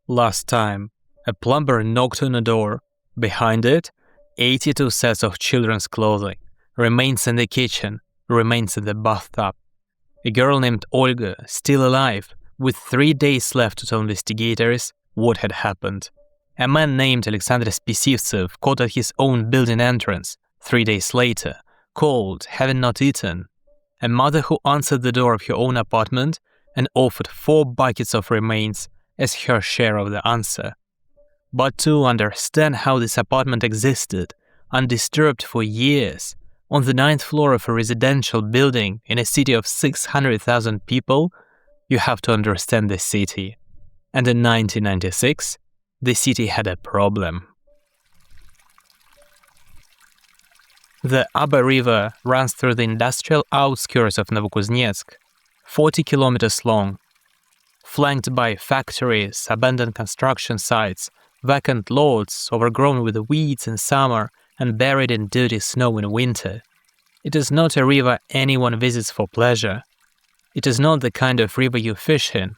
Last time, a plumber knocked on a door. Behind it, 82 sets of children's clothing. Remains in the kitchen, remains in the bathtub. A girl named Olga, still alive, with 3 days left to tell investigators what had happened. A man named Alexander Spisivtsev caught at his own building entrance 3 days later, cold, having not eaten. A mother who answered the door of her own apartment and offered 4 buckets of remains as her share of the answer. But to understand how this apartment existed, undisturbed for years, on the 9th floor of a residential building in a city of 600,000 people, you have to understand the city. And in 1996, the city had a problem. The Aba River runs through the industrial outskirts of Novokuznetsk, 40 kilometers long, flanked by factories, abandoned construction sites, vacant lots overgrown with weeds in summer and buried in dirty snow in winter. It is not a river anyone visits for pleasure. It is not the kind of river you fish in.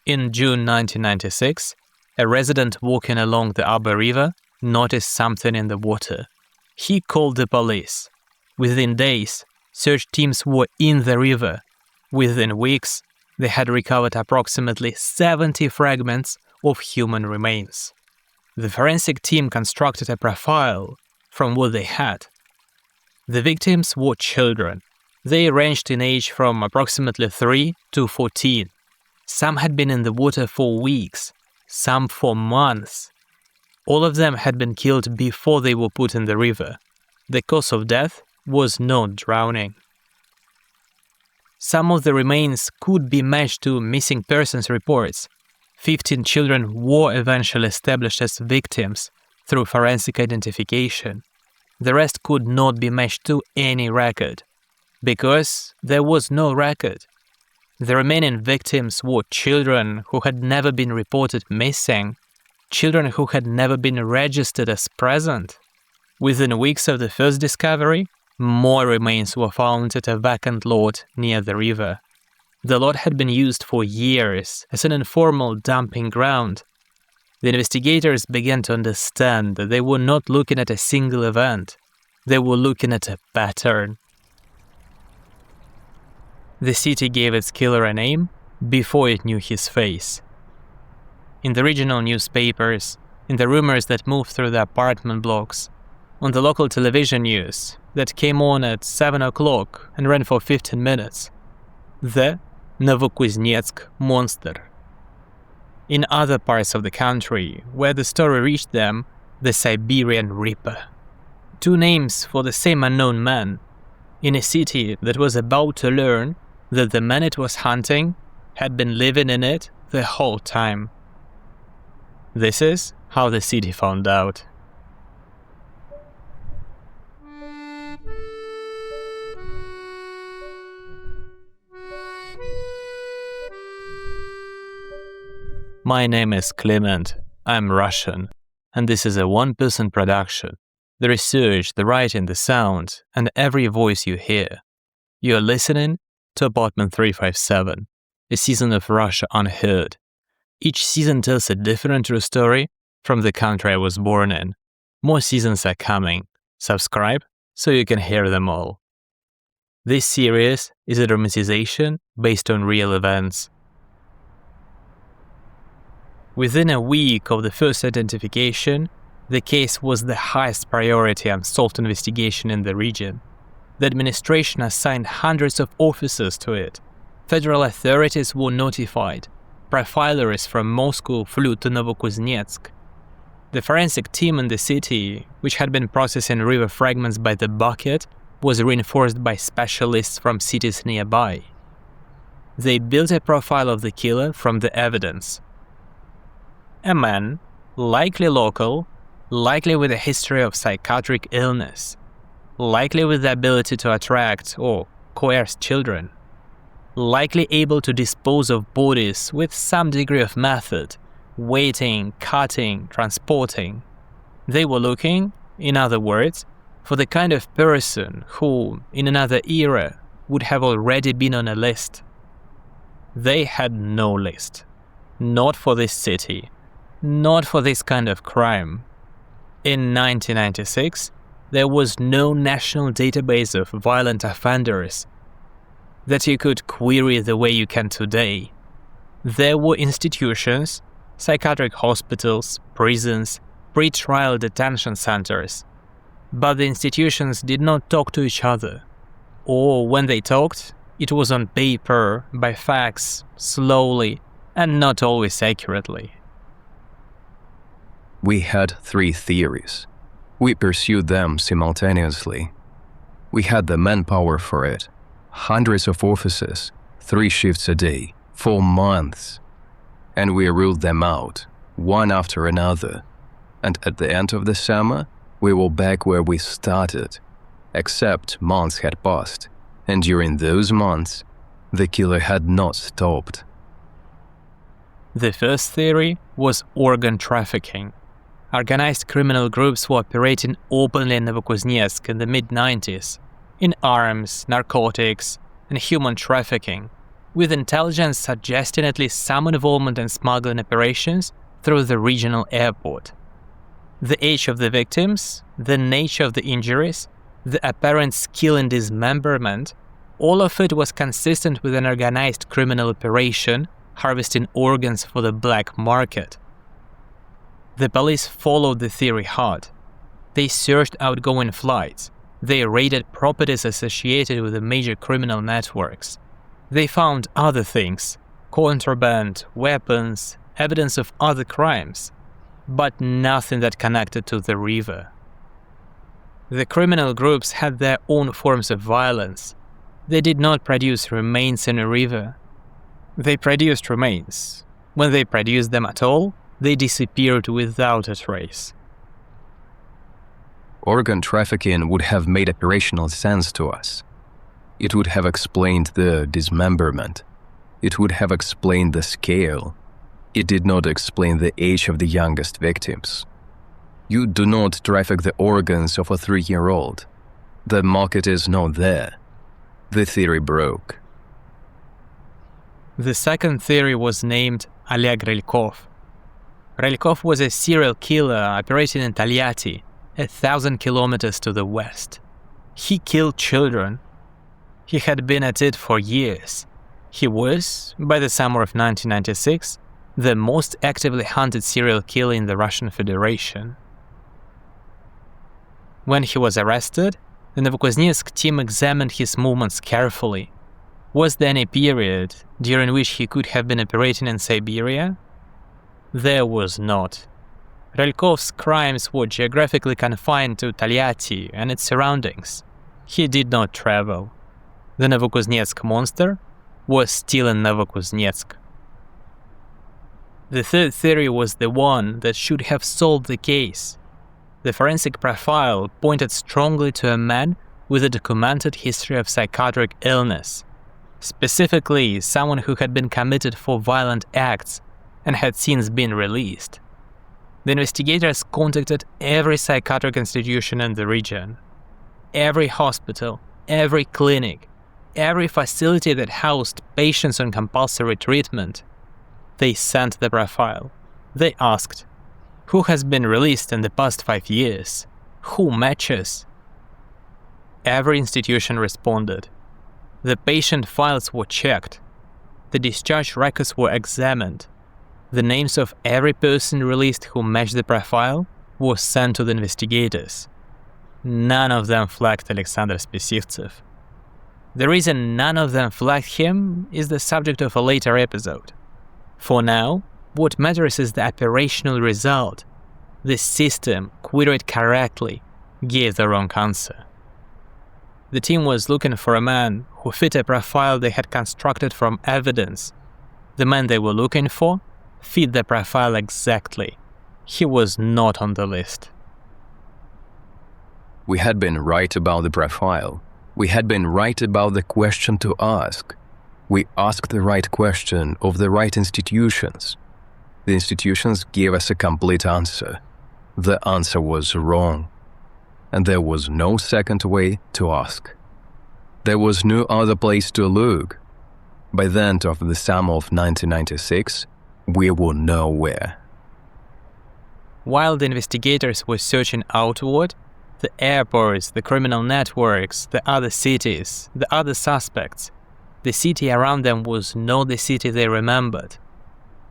In June 1996, a resident walking along the Aba River noticed something in the water. He called the police. Within days, search teams were in the river. Within weeks, they had recovered approximately 70 fragments of human remains. The forensic team constructed a profile from what they had. The victims were children. They ranged in age from approximately 3 to 14. Some had been in the water for weeks, some for months. All of them had been killed before they were put in the river. The cause of death was not drowning. Some of the remains could be matched to missing persons reports. 15 children were eventually established as victims through forensic identification. The rest could not be matched to any record, because there was no record. The remaining victims were children who had never been reported missing, children who had never been registered as present. Within weeks of the first discovery, more remains were found at a vacant lot near the river. The lot had been used for years as an informal dumping ground. The investigators began to understand that they were not looking at a single event. They were looking at a pattern. The city gave its killer a name before it knew his face. In the regional newspapers, in the rumors that moved through the apartment blocks, on the local television news that came on at 7 o'clock and ran for 15 minutes, the Novokuznetsk monster. In other parts of the country, where the story reached them, the Siberian Reaper. 2 names for the same unknown man, in a city that was about to learn that the man it was hunting had been living in it the whole time. This is how the city found out. My name is Clement, I'm Russian, and this is a one-person production. The research, the writing, the sound, and every voice you hear. You're listening to Apartment 357, a season of Russia Unheard. Each season tells a different true story from the country I was born in. More seasons are coming. Subscribe so you can hear them all. This series is a dramatization based on real events. Within a week of the first identification, the case was the highest priority unsolved investigation in the region. The administration assigned hundreds of officers to it. Federal authorities were notified. Profilers from Moscow flew to Novokuznetsk. The forensic team in the city, which had been processing river fragments by the bucket, was reinforced by specialists from cities nearby. They built a profile of the killer from the evidence. A man, likely local, likely with a history of psychiatric illness, likely with the ability to attract or coerce children, likely able to dispose of bodies with some degree of method, weighting, cutting, transporting. They were looking, in other words, for the kind of person who, in another era, would have already been on a list. They had no list. Not for this city. Not for this kind of crime. In 1996, there was no national database of violent offenders that you could query the way you can today. There were institutions, psychiatric hospitals, prisons, pre-trial detention centers, but the institutions did not talk to each other. Or when they talked, it was on paper, by fax, slowly, and not always accurately. We had 3 theories. We pursued them simultaneously. We had the manpower for it. Hundreds of officers, 3 shifts a day, for months. And we ruled them out, one after another. And at the end of the summer, we were back where we started. Except months had passed, and during those months, the killer had not stopped. The first theory was organ trafficking. Organized criminal groups were operating openly in Novokuznetsk in the mid-90s, in arms, narcotics, and human trafficking, with intelligence suggesting at least some involvement in smuggling operations through the regional airport. The age of the victims, the nature of the injuries, the apparent skill in dismemberment, all of it was consistent with an organized criminal operation harvesting organs for the black market. The police followed the theory hard. They searched outgoing flights. They raided properties associated with the major criminal networks. They found other things: contraband, weapons, evidence of other crimes, but nothing that connected to the river. The criminal groups had their own forms of violence. They did not produce remains in a river. They produced remains. When they produced them at all, they disappeared without a trace. Organ trafficking would have made operational sense to us. It would have explained the dismemberment. It would have explained the scale. It did not explain the age of the youngest victims. You do not traffic the organs of a 3-year-old. The market is not there. The theory broke. The second theory was named Oleg Relykov. Relykov was a serial killer operating in Tolyatti, 1,000 kilometers to the west. He killed children. He had been at it for years. He was, by the summer of 1996, the most actively hunted serial killer in the Russian Federation. When he was arrested, the Novokuznetsk team examined his movements carefully. Was there any period during which he could have been operating in Siberia? There was not. Relkov's crimes were geographically confined to Tolyatti and its surroundings. He did not travel. The Novokuznetsk monster was still in Novokuznetsk. The third theory was the one that should have solved the case. The forensic profile pointed strongly to a man with a documented history of psychiatric illness, specifically someone who had been committed for violent acts and had since been released. The investigators contacted every psychiatric institution in the region, every hospital, every clinic, every facility that housed patients on compulsory treatment. They sent the profile. They asked, who has been released in the past 5 years? Who matches? Every institution responded. The patient files were checked. The discharge records were examined. The names of every person released who matched the profile were sent to the investigators. None of them flagged Alexander Spesivtsev. The reason none of them flagged him is the subject of a later episode. For now, what matters is the operational result. The system, queried correctly, gave the wrong answer. The team was looking for a man who fit a profile they had constructed from evidence. The man they were looking for fit the profile exactly. He was not on the list. We had been right about the profile. We had been right about the question to ask. We asked the right question of the right institutions. The institutions gave us a complete answer. The answer was wrong. And there was no second way to ask. There was no other place to look. By the end of the summer of 1996, we were nowhere. While the investigators were searching outward, the airports, the criminal networks, the other cities, the other suspects, the city around them was not the city they remembered.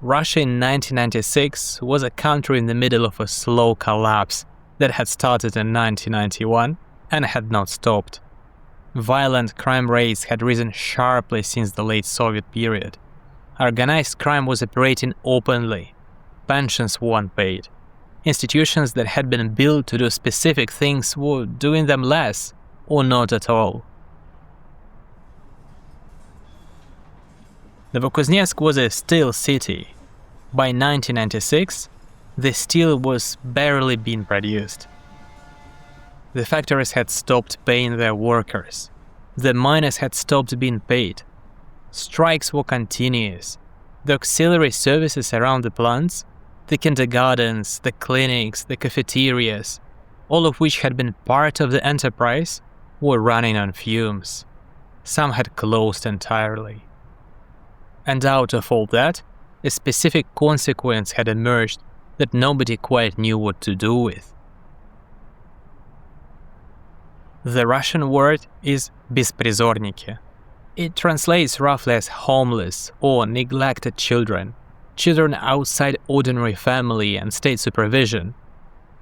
Russia in 1996 was a country in the middle of a slow collapse that had started in 1991 and had not stopped. Violent crime rates had risen sharply since the late Soviet period. Organized crime was operating openly. Pensions were unpaid. Institutions that had been built to do specific things were doing them less or not at all. Novokuznetsk was a steel city. By 1996, the steel was barely being produced. The factories had stopped paying their workers. The miners had stopped being paid. Strikes were continuous. The auxiliary services around the plants, the kindergartens, the clinics, the cafeterias, all of which had been part of the enterprise, were running on fumes. Some had closed entirely. And out of all that, a specific consequence had emerged that nobody quite knew what to do with. The Russian word is besprizorniki. It translates roughly as homeless or neglected children, children outside ordinary family and state supervision.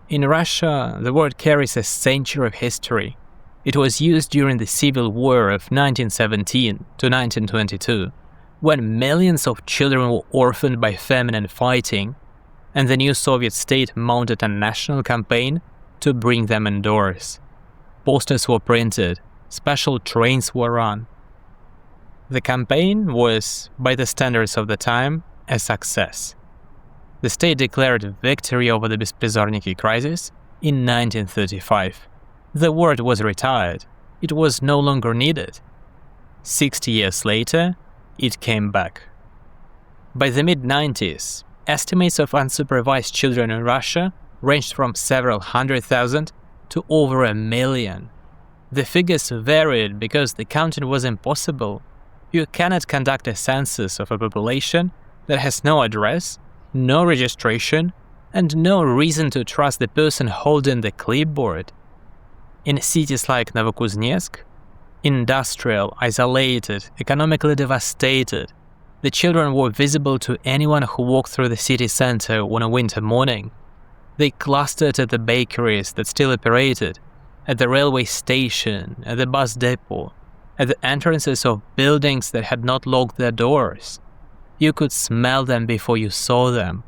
In Russia, the word carries a century of history. It was used during the Civil War of 1917 to 1922, when millions of children were orphaned by famine and fighting, and the new Soviet state mounted a national campaign to bring them indoors. Posters were printed, special trains were run. The campaign was, by the standards of the time, a success. The state declared victory over the besprizorniki crisis in 1935. The word was retired. It was no longer needed. 60 years later, it came back. By the mid-90s, estimates of unsupervised children in Russia ranged from several 100,000 to over 1 million. The figures varied because the counting was impossible. You cannot conduct a census of a population that has no address, no registration, and no reason to trust the person holding the clipboard. In cities like Novokuznetsk, industrial, isolated, economically devastated, the children were visible to anyone who walked through the city center on a winter morning. They clustered at the bakeries that still operated, at the railway station, at the bus depot, at the entrances of buildings that had not locked their doors. You could smell them before you saw them.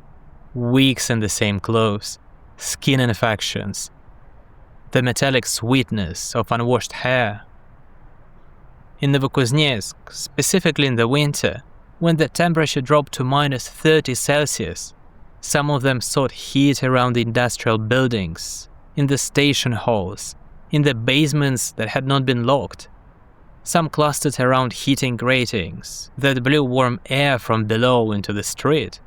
Weeks in the same clothes, skin infections, the metallic sweetness of unwashed hair. In Novokuznetsk, specifically in the winter, when the temperature dropped to -30 Celsius, some of them sought heat around the industrial buildings, in the station halls, in the basements that had not been locked. Some clustered around heating gratings that blew warm air from below into the street.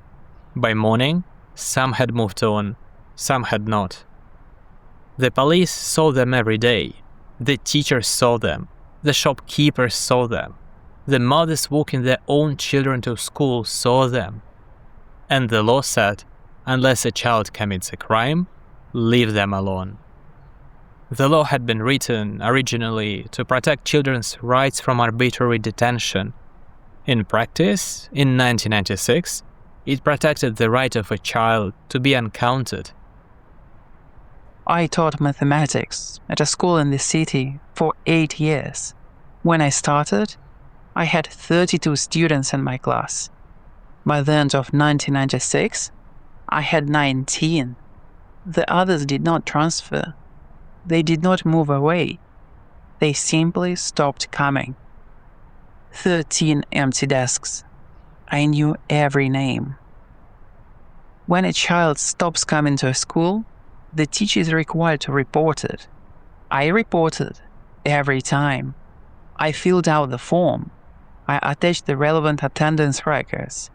By morning, some had moved on, some had not. The police saw them every day. The teachers saw them. The shopkeepers saw them. The mothers walking their own children to school saw them. And the law said, unless a child commits a crime, leave them alone. The law had been written originally to protect children's rights from arbitrary detention. In practice, in 1996, it protected the right of a child to be uncounted. I taught mathematics at a school in the city for 8 years. When I started, I had 32 students in my class. By the end of 1996, I had 19. The others did not transfer. They did not move away. They simply stopped coming. 13 empty desks. I knew every name. When a child stops coming to a school, the teacher is required to report it. I reported every time. I filled out the form. I attached the relevant attendance records,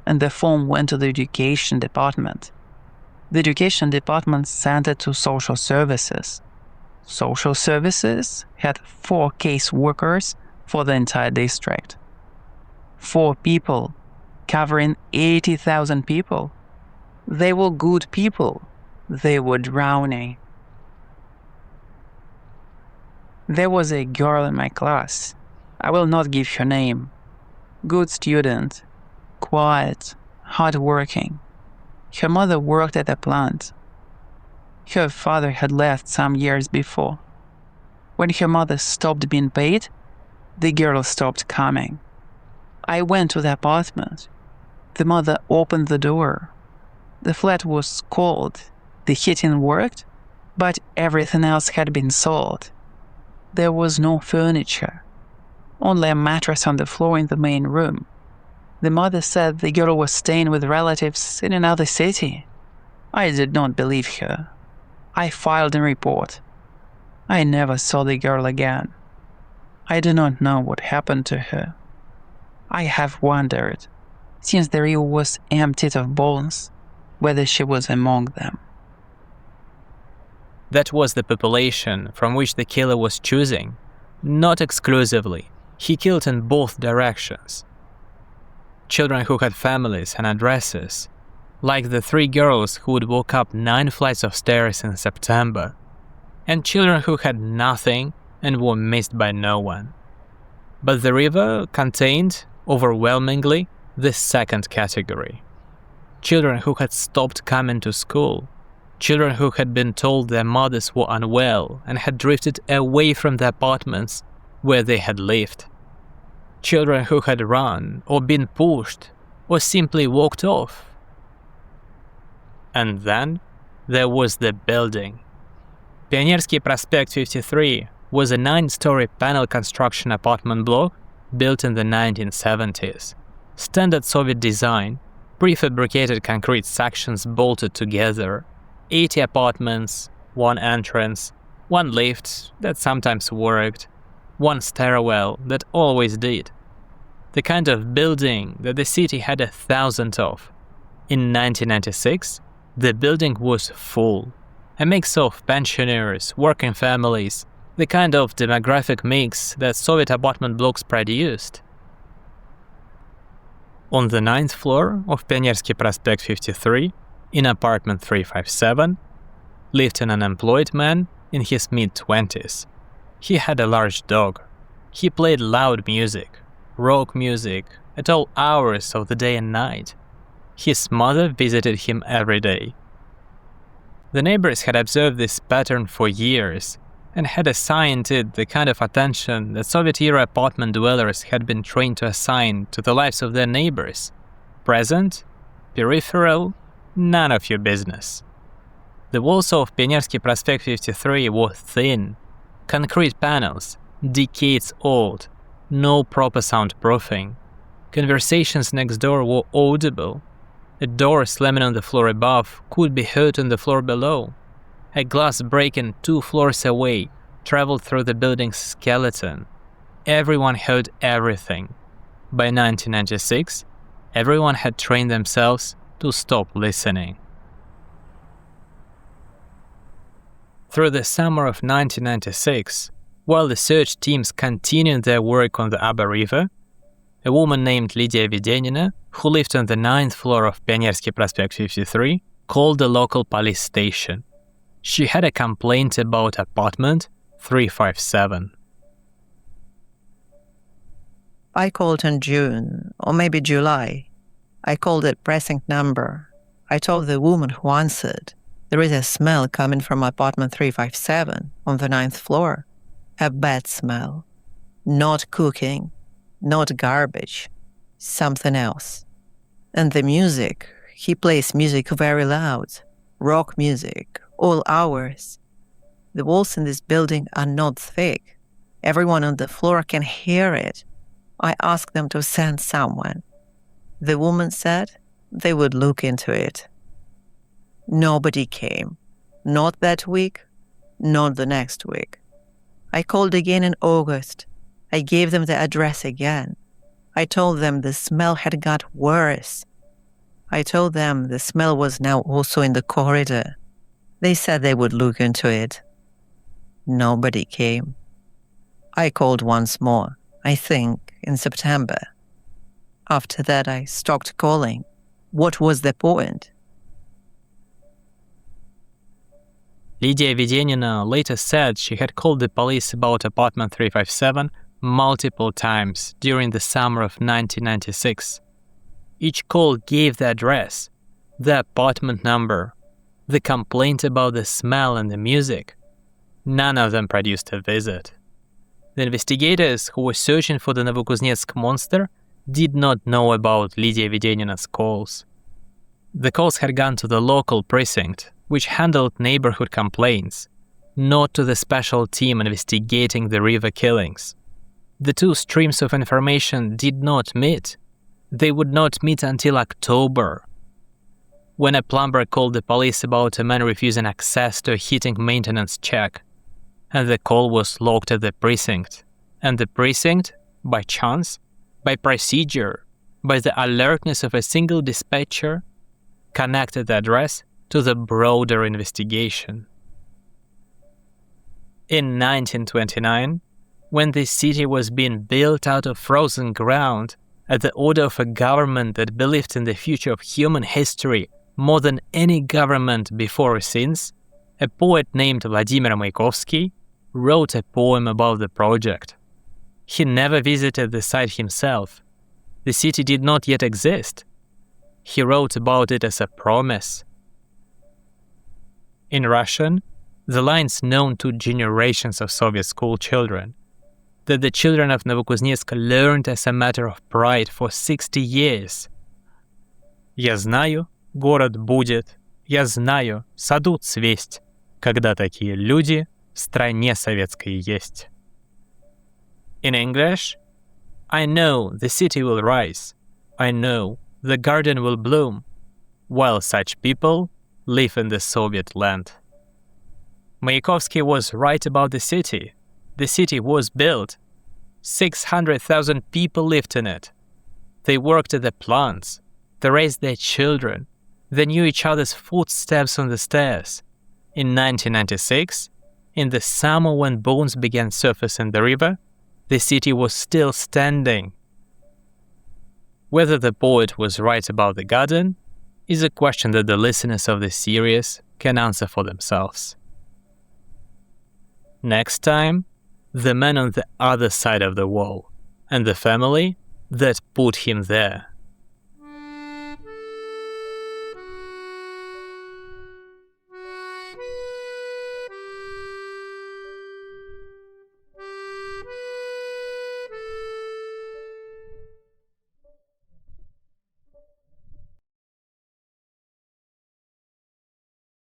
and the form went to the education department. The education department sent it to social services. Social services had 4 case workers for the entire district. 4 people covering 80,000 people. They were good people. They were drowning. There was a girl in my class. I will not give her name. Good student, quiet, hardworking. Her mother worked at a plant. Her father had left some years before. When her mother stopped being paid, the girl stopped coming. I went to the apartment. The mother opened the door. The flat was cold. The heating worked, but everything else had been sold. There was no furniture, only a mattress on the floor in the main room. The mother said the girl was staying with relatives in another city. I did not believe her. I filed a report. I never saw the girl again. I do not know what happened to her. I have wondered, since the river was emptied of bones, whether she was among them. That was the population from which the killer was choosing. Not exclusively. He killed in both directions. Children who had families and addresses, like the 3 girls who would walk up 9 flights of stairs in September, and children who had nothing and were missed by no one. But the river contained, overwhelmingly, the second category. Children who had stopped coming to school. Children who had been told their mothers were unwell and had drifted away from the apartments where they had lived. Children who had run or been pushed or simply walked off. And then there was the building. Pionersky Prospect 53 was a 9-story panel construction apartment block built in the 1970s. Standard Soviet design, prefabricated concrete sections bolted together, 80 apartments, 1 entrance, 1 lift that sometimes worked, 1 stairwell that always did. The kind of building that the city had 1,000 of. In 1996, the building was full. A mix of pensioners, working families, the kind of demographic mix that Soviet apartment blocks produced. On the 9th floor of Pionersky Prospect 53, in apartment 357, lived an unemployed man in his mid-20s. He had a large dog. He played loud music, rock music, at all hours of the day and night. His mother visited him every day. The neighbors had observed this pattern for years and had assigned it the kind of attention that Soviet-era apartment dwellers had been trained to assign to the lives of their neighbors. Present, peripheral, none of your business. The walls of Pionersky Prospect 53 were thin, concrete panels, decades old, no proper soundproofing. Conversations next door were audible. A door slamming on the floor above could be heard on the floor below. A glass breaking 2 floors away traveled through the building's skeleton. Everyone heard everything. By 1996, everyone had trained themselves to stop listening. Through the summer of 1996, while the search teams continued their work on the Aba River, a woman named Lydia Vedenina, who lived on the 9th floor of Pionersky Prospect 53, called the local police station. She had a complaint about apartment 357. I called in June, or maybe July. I called that pressing number. I told the woman who answered, there is a smell coming from apartment 357 on the 9th floor. A bad smell. Not cooking, not garbage, something else. And the music, he plays music very loud, rock music, all hours. The walls in this building are not thick. Everyone on the floor can hear it. I asked them to send someone. The woman said they would look into it. Nobody came. Not that week, not the next week. I called again in August. I gave them the address again. I told them the smell had got worse. I told them the smell was now also in the corridor. They said they would look into it. Nobody came. I called once more, I think in September. After that, I stopped calling. What was the point? Lydia Vedenina later said she had called the police about apartment 357 multiple times during the summer of 1996. Each call gave the address, the apartment number, the complaint about the smell and the music. None of them produced a visit. The investigators who were searching for the Novokuznetsk monster did not know about Lydia Vedenina's calls. The calls had gone to the local precinct, which handled neighborhood complaints, not to the special team investigating the river killings. The two streams of information did not meet. They would not meet until October, when a plumber called the police about a man refusing access to a heating maintenance check, and the call was logged at the precinct. And the precinct, by chance, by procedure, by the alertness of a single dispatcher, connected the address to the broader investigation. In 1929, when the city was being built out of frozen ground at the order of a government that believed in the future of human history more than any government before or since, a poet named Vladimir Mayakovsky wrote a poem about the project. He never visited the site himself. The city did not yet exist. He wrote about it as a promise. In Russian, the lines known to generations of Soviet school children, that the children of Novokuznetsk learned as a matter of pride for 60 years. «Я знаю, город будет, я знаю, саду цвесть, когда такие люди в стране советской есть». In English, I know the city will rise. I know the garden will bloom, while such people live in the Soviet land. Mayakovsky was right about the city. The city was built. 600,000 people lived in it. They worked at the plants. They raised their children. They knew each other's footsteps on the stairs. In 1996, in the summer when bones began surfacing in the river, the city was still standing. Whether the poet was right about the garden is a question that the listeners of this series can answer for themselves. Next time, the man on the other side of the wall and the family that put him there.